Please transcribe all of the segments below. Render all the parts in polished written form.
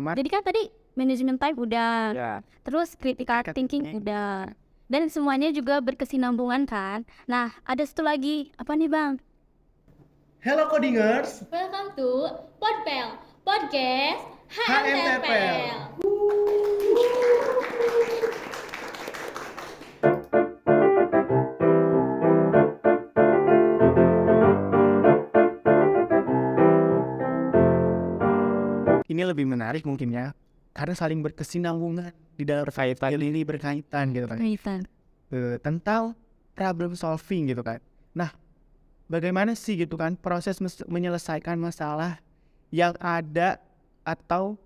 Jadi kan tadi management time udah, Ya. terus critical thinking udah, dan semuanya juga berkesinambungan kan. Nah, ada satu lagi, apa nih Bang? Hello Codingers, Welcome to Podpel, Podcast HMTPL. HMTPL. Ini lebih menarik mungkin ya, karena saling berkesinambungan di dalam file ini berkaitan gitu kan. Kaitan. Tentang problem solving gitu kan. Nah, bagaimana sih gitu kan proses menyelesaikan masalah yang ada atau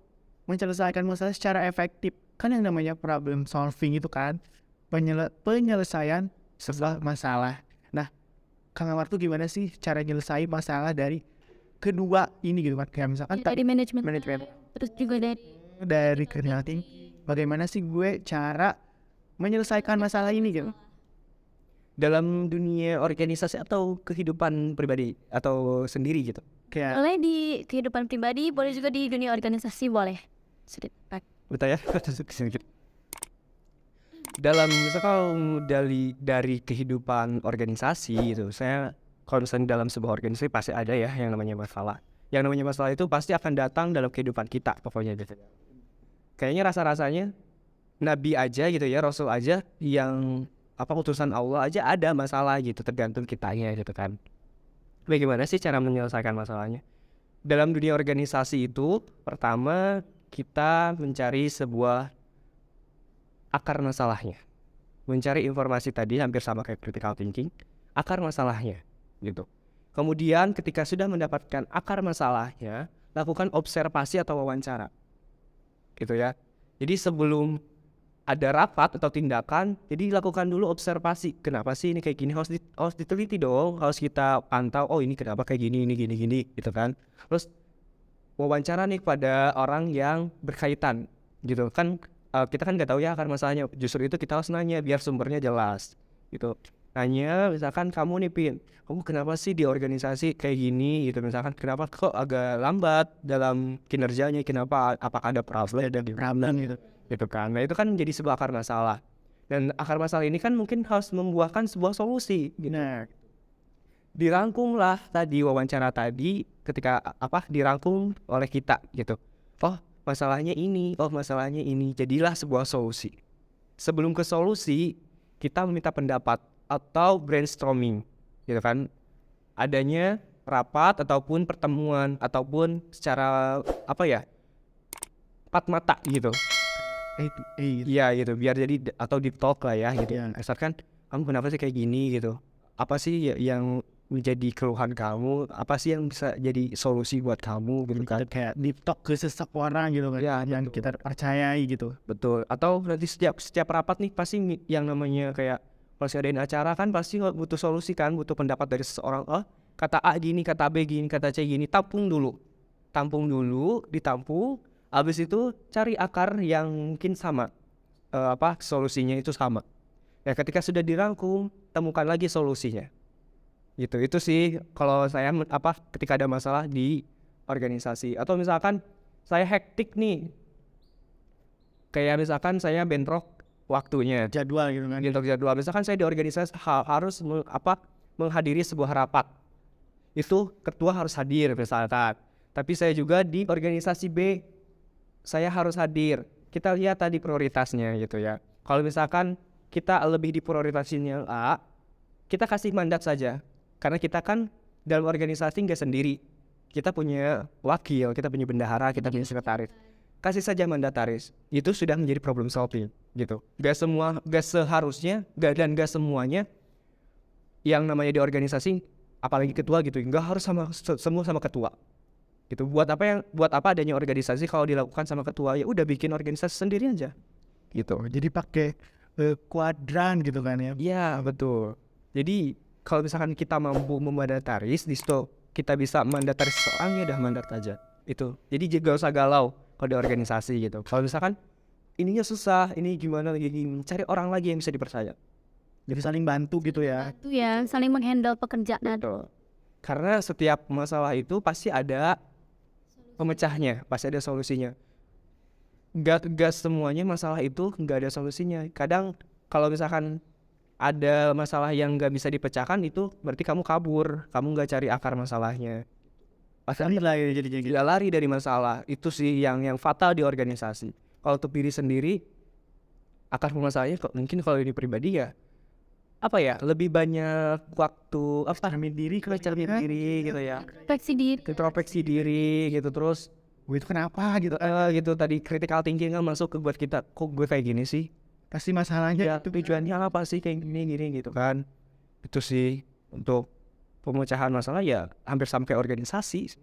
menyelesaikan masalah secara efektif. Kan yang namanya problem solving itu kan penyelesaian sebuah masalah. Nah, Kang Amar tuh gimana sih cara nyelesain masalah dari kedua ini gitu kan? Kayak misalkan Dari manajemen, manajemen terus juga dari creating, bagaimana sih gue cara menyelesaikan masalah ini gitu? Dalam dunia organisasi atau kehidupan pribadi atau sendiri gitu. Kayak boleh di kehidupan pribadi, boleh juga di dunia organisasi, boleh. Sedikit. betul ya. Dalam misalkan dari kehidupan organisasi gitu, saya kalau misalnya dalam sebuah organisasi pasti ada ya yang namanya masalah. Yang namanya masalah itu pasti akan datang dalam kehidupan kita pokoknya gitu. Kayaknya rasa-rasanya nabi aja gitu ya, rasul aja yang utusan Allah aja ada masalah gitu, tergantung kitanya gitu kan. Bagaimana sih cara menyelesaikan masalahnya? Dalam dunia organisasi itu, pertama kita mencari sebuah akar masalahnya. Mencari informasi tadi hampir sama kayak critical thinking, akar masalahnya gitu. Kemudian ketika sudah mendapatkan akar masalahnya, lakukan observasi atau wawancara. Gitu ya. Jadi sebelum ada rapat atau tindakan, jadi lakukan dulu observasi. Kenapa sih ini kayak gini? Harus diteliti dong, harus kita pantau. Oh ini kenapa kayak gini, ini gini, gitu kan. Terus wawancara nih pada orang yang berkaitan, gitu kan. Kita kan nggak tahu ya akar masalahnya. Justru itu kita harus nanya biar sumbernya jelas, gitu. Nanya, misalkan kamu nih Pin, kamu kenapa sih di organisasi kayak gini, gitu. Misalkan kenapa kok agak lambat dalam kinerjanya, kenapa? Apakah ada problem gitu. Gitu kan. Nah itu kan menjadi sebuah akar masalah. Dan akar masalah ini kan mungkin harus membuahkan sebuah solusi. Gitu. Nah, dirangkumlah tadi wawancara tadi ketika dirangkum oleh kita gitu. Oh masalahnya ini, jadilah sebuah solusi. Sebelum ke solusi, kita meminta pendapat atau brainstorming, gitu kan? Adanya rapat ataupun pertemuan ataupun secara empat mata gitu. Iya gitu, biar jadi atau deep talk lah ya gitu. Asalkan kamu kenapa sih kayak gini gitu? Apa sih yang menjadi keluhan kamu? Apa sih yang bisa jadi solusi buat kamu gitu kan? Kayak deep talk ke seseorang gitu kan, ya, yang kita percayai gitu. Betul. Atau nanti setiap rapat nih pasti yang namanya kayak kalau adain acara kan pasti butuh solusi kan, butuh pendapat dari seseorang. Oh kata A gini, kata B gini, kata C gini, tampung dulu, ditampung. Habis itu cari akar yang mungkin sama, solusinya itu sama. Ya ketika sudah dirangkum, temukan lagi solusinya. Gitu. Itu sih kalau saya ketika ada masalah di organisasi. Atau misalkan saya hektik nih, kayak misalkan saya bentrok waktunya, jadwal gitu kan. Bentrok jadwal. Misalkan saya di organisasi harus menghadiri sebuah rapat. Itu ketua harus hadir misalkan. Tapi saya juga di organisasi B, saya harus hadir. Kita lihat tadi prioritasnya gitu ya. Kalau misalkan kita lebih diprioritasnya A, kita kasih mandat saja. Karena kita kan dalam organisasi nggak sendiri. Kita punya wakil, kita punya bendahara, kita punya sekretaris. Kasih saja mandataris. Itu sudah menjadi problem solving gitu. Gak seharusnya, gak semuanya yang namanya di organisasi, apalagi ketua gitu. Gak harus semua sama ketua. Gitu. Buat apa adanya organisasi kalau dilakukan sama ketua? Ya udah bikin organisasi sendiri aja. Gitu. Jadi pakai kuadran gitu kan ya. Iya, betul. Jadi kalau misalkan kita mampu memandataris, di situ kita bisa mandataris seorang, ya udah mandat aja. Itu. Jadi gak usah galau kalau di organisasi gitu. Kalau misalkan ininya susah, ini gimana lagi, cari orang lagi yang bisa dipercaya. Jadi saling bantu gitu ya. Bantu ya, saling menghandle pekerjaan. Betul. Karena setiap masalah itu pasti ada pemecahnya, pasti ada solusinya. Gak semuanya masalah itu nggak ada solusinya. Kadang kalau misalkan ada masalah yang nggak bisa dipecahkan, itu berarti kamu kabur, kamu nggak cari akar masalahnya. Pasal jadi lari dari masalah. Itu sih yang fatal di organisasi. Kalau untuk diri sendiri, akar masalahnya mungkin kalau ini pribadi ya apa ya, lebih banyak waktu cermin diri gitu ya, introspeksi diri gitu. Terus Gue itu kenapa gitu? gitu tadi critical thinking kan masuk ke buat kita, kok gue kayak gini sih, Pasti masalahnya ya tujuannya apa sih kayak gini gitu kan. Itu sih untuk pemecahan masalah ya, hampir sampai organisasi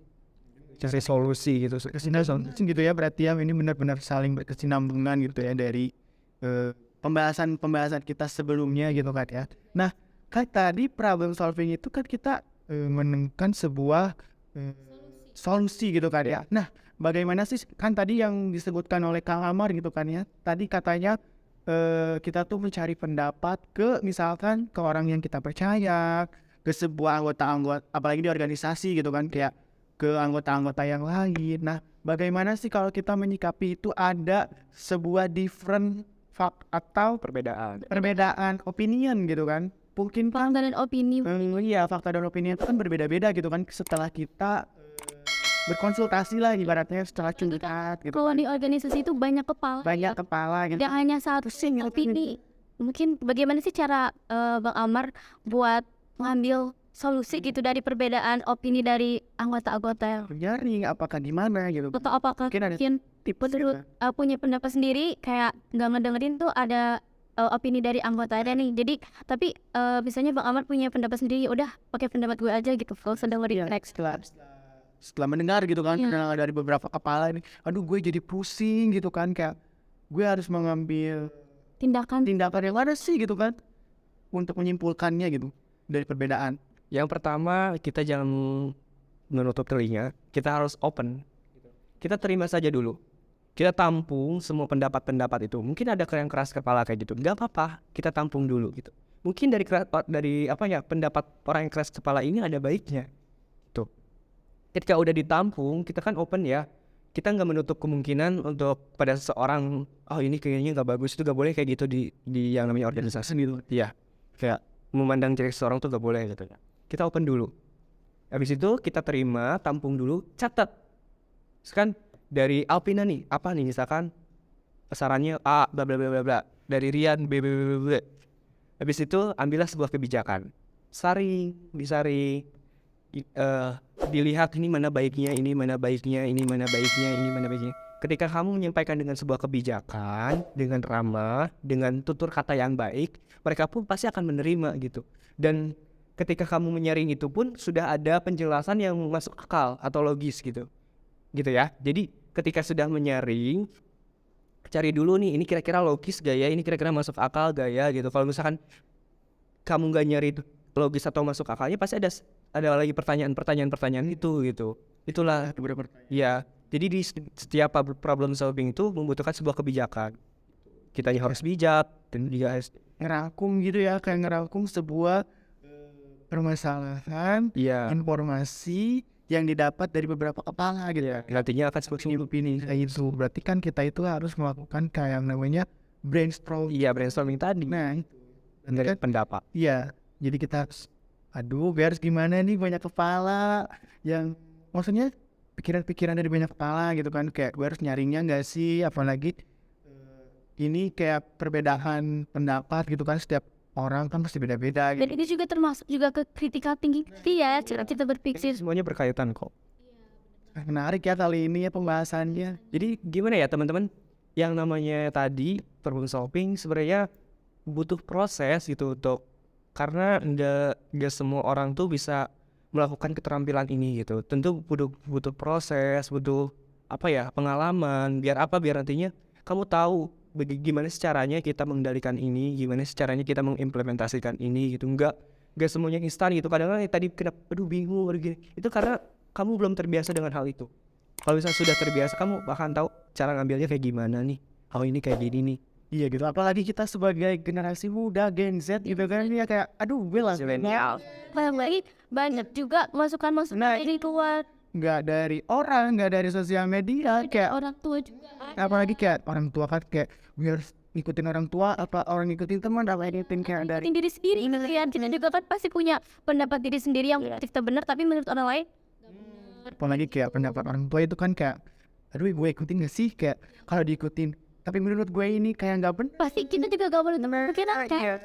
cari solusi gitu. kesinambungan gitu ya, berarti ya ini benar-benar saling berkesinambungan gitu ya dari pembahasan kita sebelumnya gitu kan ya. Nah, kan tadi problem solving itu kan kita menemukan sebuah solusi gitu kan ya. Nah, bagaimana sih kan tadi yang disebutkan oleh Kang Amar gitu kan ya. Tadi katanya kita tuh mencari pendapat misalkan ke orang yang kita percaya, ke sebuah anggota apalagi di organisasi gitu kan, kayak ke anggota-anggota yang lain. Nah, bagaimana sih kalau kita menyikapi itu ada sebuah different atau perbedaan opinion gitu kan? Mungkin Fakta dan opini. iya, fakta dan opini itu kan berbeda-beda gitu kan setelah kita berkonsultasi lah ibaratnya, setelah curhat gitu. Kalau di organisasi itu banyak kepala. Banyak kepala gitu. Tidak hanya satu opini. Mungkin bagaimana sih cara Bang Amar buat mengambil solusi gitu dari perbedaan opini dari anggota-anggota, Nyaring apakah gimana gitu. atau apakah Mungkin ada mungkin tips menurut punya pendapat sendiri, kayak nggak ngedengerin tuh ada opini dari anggotanya nih. Jadi tapi misalnya Bang Amar punya pendapat sendiri, udah pakai pendapat gue aja gitu, kalau sedang dengerin next. Setelah mendengar gitu kan, dari beberapa kepala ini, aduh gue jadi pusing gitu kan, kayak gue harus mengambil Tindakan tindakan yang mana sih gitu kan untuk menyimpulkannya gitu dari perbedaan. Yang pertama, kita jangan menutup telinga, kita harus open. Kita terima saja dulu. Kita tampung semua pendapat-pendapat itu. Mungkin ada yang keras kepala kayak gitu, nggak apa-apa, kita tampung dulu gitu. Mungkin dari pendapat orang yang keras kepala ini ada baiknya. Tuh. Ketika udah ditampung, kita kan open ya. Kita nggak menutup kemungkinan untuk pada seseorang, oh ini kayaknya nggak bagus, itu nggak boleh kayak gitu di yang namanya organisasi gitu. Iya, kayak memandang jelek seseorang tuh nggak boleh gitu ya. Kita open dulu. Habis itu kita terima, tampung dulu, catat. Sekarang dari Alpina nih, apa nih misalkan sarannya A bla bla bla bla, dari Rian B bla bla bla. Habis itu ambillah sebuah kebijakan. Disaring, dilihat ini mana baiknya, ini mana baiknya, ini mana baiknya, ini mana baiknya. Ketika kamu menyampaikan dengan sebuah kebijakan, dengan ramah, dengan tutur kata yang baik, mereka pun pasti akan menerima gitu. Dan ketika kamu menyaring itu pun sudah ada penjelasan yang masuk akal atau logis gitu ya. Jadi ketika sudah menyaring, cari dulu nih, ini kira-kira logis gak ya, ini kira-kira masuk akal gak ya gitu. Kalau misalkan kamu gak nyari logis atau masuk akalnya, pasti ada lagi pertanyaan itu gitu. Itulah ya. Jadi di setiap problem solving itu membutuhkan sebuah kebijakan. Kitanya harus bijak dan juga harus Ngerangkum gitu ya, kayak ngerangkum sebuah permasalahan, informasi yang didapat dari beberapa kepala gitu. nantinya akan sebuah Opini kayak itu. Berarti kan kita itu harus melakukan kayak yang namanya brainstorm. brainstorming tadi. Nah, itu. Dari pendapat. Iya, jadi kita harus, gue harus gimana nih, banyak kepala yang maksudnya pikiran-pikiran dari banyak kepala gitu kan, kayak gue harus nyaringnya nggak sih, apalagi ini kayak perbedaan pendapat gitu kan, setiap orang kan pasti beda-beda dan gitu. itu juga termasuk juga ke critical thinking ya, cara kita berpikir. Semuanya berkaitan kok. Menarik ya kali ini ya pembahasannya. Jadi gimana ya teman-teman, yang namanya tadi problem solving sebenarnya butuh proses gitu karena nggak semua orang tuh bisa melakukan keterampilan ini gitu. Tentu butuh proses, butuh pengalaman. Biar nantinya kamu tahu gimana caranya kita mengendalikan ini, gimana caranya kita mengimplementasikan ini gitu. Nggak semuanya instan gitu. Kadang-kadang tadi bingung gini. Itu karena kamu belum terbiasa dengan hal itu. Kalau misalnya sudah terbiasa, kamu bahkan tahu cara ngambilnya kayak gimana nih. Oh ini kayak gini nih. Iya gitu, apalagi kita sebagai generasi muda, Gen Z gitu kan, ya kayak gue lah. Lagi banyak juga masukan dari luar. nggak dari orang, nggak dari sosial media, kayak orang tua juga apalagi kayak orang tua kan kayak we harus ngikutin orang tua apa orang ngikutin teman apa ngikutin kayak dari ngikutin diri sendiri kan kita juga kan pasti punya pendapat diri sendiri yang kita benar tapi menurut orang lain apalagi kayak pendapat orang tua itu kan kayak aduh gue ikutin gak sih kayak kalau diikutin tapi menurut gue ini kayak nggak benar. pasti kita juga gak boleh kita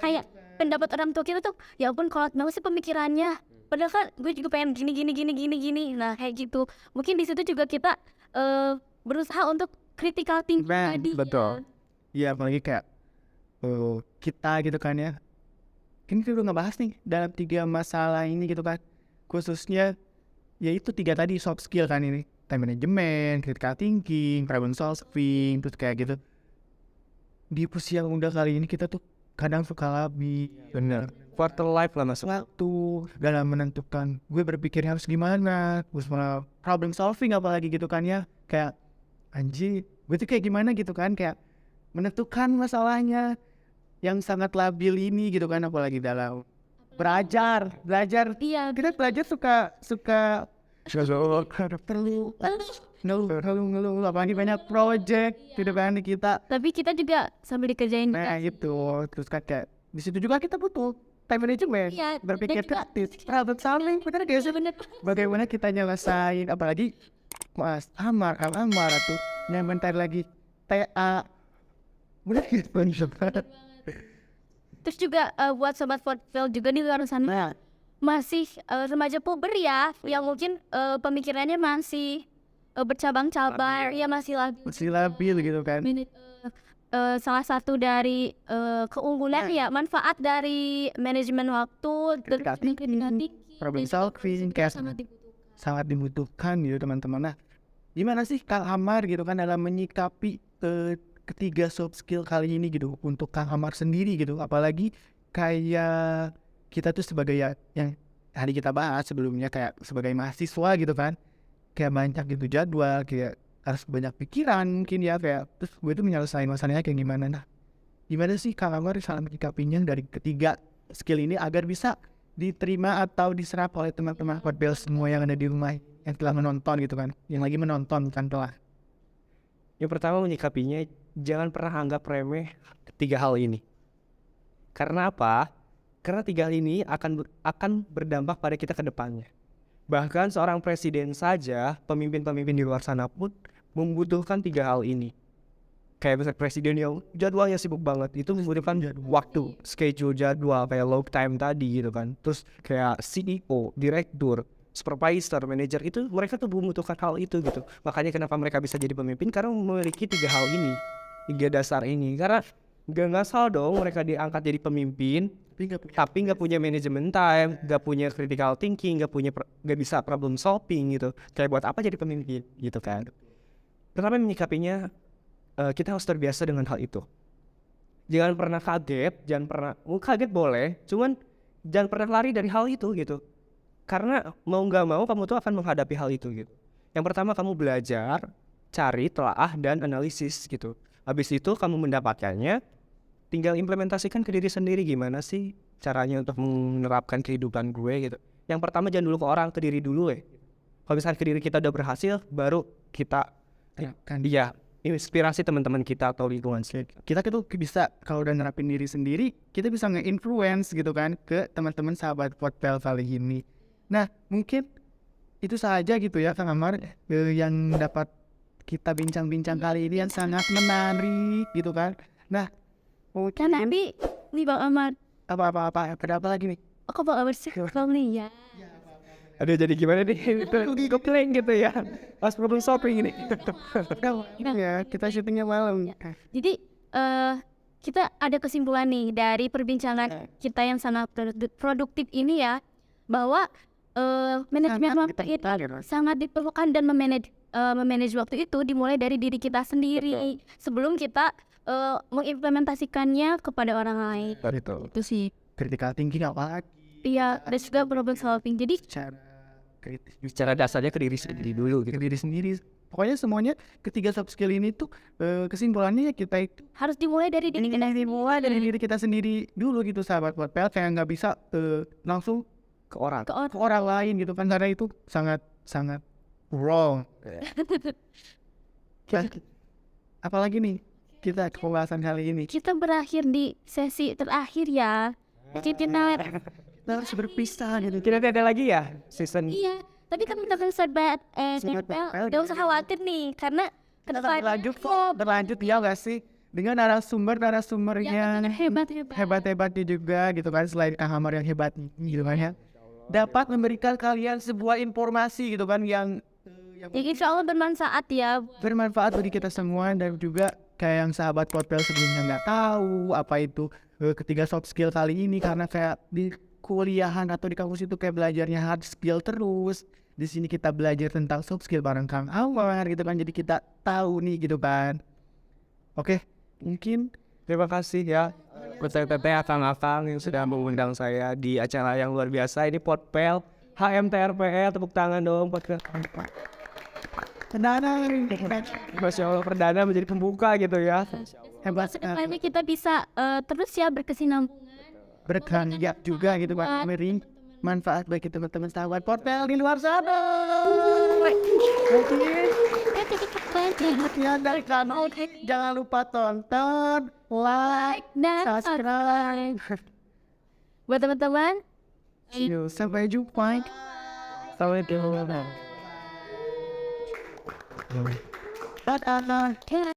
kayak pendapat orang tua kita tuh ya ampun kalau mau sih pemikirannya padahal kan gue juga pengen gini nah kayak gitu mungkin di situ juga kita berusaha untuk critical thinking tadi betul. Iya apalagi kayak kita gitu kan ya. Ini kita udah ngebahas nih dalam 3 masalah ini gitu kan. Khususnya yaitu 3 tadi soft skill kan ini. Time management, critical thinking, problem solving, terus kayak gitu. Di usia muda kali ini kita tuh kadang suka lebih Bener. Quarter life lah masuk. waktu dalam menentukan gue berpikir harus gimana, terus malah problem solving apalagi gitu kan ya. Kayak anjing, gue tuh kayak gimana gitu kan kayak menentukan masalahnya yang sangat labil ini gitu kan apalagi dalam belajar iya kita belajar suka perlu ngeluh apalagi banyak project gitu kan di kita tapi kita juga sambil dikerjain nah itu terus kan kayak di situ juga kita butuh time management Iya, berpikir dan juga- kreatif problem solving bener gak sih bener bagaimana kita nyelesain apalagi Mas Amar tuh yang bentar lagi TA bener gitu terus juga buat sobat portfolio juga di luar sana nah masih remaja puber ya yang mungkin pemikirannya masih bercabang-cabang ya masih masih labil gitu kan salah satu dari keunggulan ya manfaat dari manajemen waktu Critical thinking, problem solving kayak sangat dibutuhkan gitu teman-teman. Nah gimana sih Kang Amar gitu kan dalam menyikapi ketiga soft skill kali ini gitu untuk Kang Amar sendiri gitu apalagi kayak kita tuh sebagai ya yang tadi kita bahas sebelumnya kayak sebagai mahasiswa gitu kan kayak banyak gitu jadwal kayak harus banyak pikiran mungkin ya kayak terus gue tuh menyelesaikan masalahnya kayak gimana nah gimana sih Kang Amar salah menyikapinya dari ketiga skill ini agar bisa diterima atau diserap oleh teman-teman Portbel semua yang ada di rumah yang telah menonton gitu kan yang lagi menonton kan telah Yang pertama menyikapinya jangan pernah anggap remeh 3 hal ini. Karena apa? Karena 3 hal ini akan berdampak pada kita ke depannya. Bahkan seorang presiden saja, pemimpin-pemimpin di luar sana pun membutuhkan 3 hal ini. Kayak misalnya presiden yang jadwalnya sibuk banget, itu membutuhkan waktu, schedule jadwal kayak log time tadi gitu kan. Terus kayak CEO, direktur, supervisor, manager itu mereka tuh membutuhkan hal itu gitu. Makanya kenapa mereka bisa jadi pemimpin karena memiliki 3 hal ini, 3 dasar ini. Karena gak ngasal dong mereka diangkat jadi pemimpin tapi nggak punya manajemen time, nggak punya critical thinking, nggak bisa problem solving gitu. Kayak buat apa jadi pemimpin gitu kan? Tetapi menyikapinya kita harus terbiasa dengan hal itu. Jangan pernah kaget, kaget boleh, cuman jangan pernah lari dari hal itu gitu. Karena mau nggak mau kamu tuh akan menghadapi hal itu gitu. Yang pertama kamu belajar, cari, telaah dan analisis gitu. Habis itu kamu mendapatkannya, tinggal implementasikan ke diri sendiri gimana sih caranya untuk menerapkan kehidupan gue gitu. Yang pertama jangan dulu ke orang, ke diri dulu ya. Kalau misalnya ke diri kita udah berhasil, baru kita kan dia inspirasi teman-teman kita atau lingkungan kita tuh bisa kalau udah nerapin diri sendiri kita bisa nge-influence gitu kan ke teman-teman sahabat Portbel kali ini. Nah mungkin itu saja gitu ya Kang Amar yang dapat kita bincang-bincang kali ini yang sangat menarik gitu kan. Nah kan nanti nih Bang Amar apa ada apa lagi nih aku Bang Amar sih Bang nih ya aduh jadi gimana nih komplain gitu ya pas problem solving ini ya kita syutingnya malam jadi kita ada kesimpulan nih dari perbincangan kita yang sangat produktif ini ya bahwa manajemen waktu itu sangat diperlukan dan memanage waktu itu dimulai dari diri kita sendiri sebelum kita mengimplementasikannya kepada orang lain. Itu sih. Critical thinking apa lagi? Iya, dan juga problem solving. Jadi secara dasarnya ke diri sendiri dulu gitu. Ke diri sendiri. Pokoknya semuanya ketiga soft skill ini tuh kesimpulannya ya kita itu harus dimulai dari diri kita sendiri dulu gitu sahabat Portbel kayak nggak bisa langsung ke orang ke orang lain gitu kan karena itu sangat wrong. Apalagi nih kita pembahasan kali ini. Kita berakhir di sesi terakhir ya. Jadi kita Kita harus berpisah gitu. Tidak ada lagi ya season iya, tapi kan teman sobat Nempel gak usah khawatir nih karena Kita kedepannya berlanjut kok, berlanjut ya nggak sih? Dengan narasumber yang hebat-hebatnya juga gitu kan, selain Kang Amar yang hebat gitu kan ya. Dapat memberikan kalian sebuah informasi gitu kan yang yang insya Allah bermanfaat ya. bermanfaat bagi kita semua, dan juga kayak yang sahabat Podpel sebelumnya nggak tahu apa itu ketiga soft skill kali ini, karena kayak di kuliahan atau di kampus itu kayak belajarnya hard skill terus. Di sini kita belajar tentang soft skill bareng Kang Amar gitu kan, jadi kita tahu nih gitu kan. Oke, mungkin terima kasih ya Ketua PP akang-akang yang sudah mengundang saya di acara yang luar biasa ini Podpel HMTRPE, tepuk tangan dong Podpel. perdana Masya Allah, perdana menjadi pembuka gitu ya. hebat sekali, Kedepannya kita bisa terus ya berkesinambungan. berkhanjak juga gitu kan, memberi manfaat bagi teman-teman sahabat Podpel di luar sana. Mungkin sekian dari channel, jangan lupa tonton, like, Dan subscribe. buat teman-teman, Sampai jumpa. Sampai jumpa. Dadah.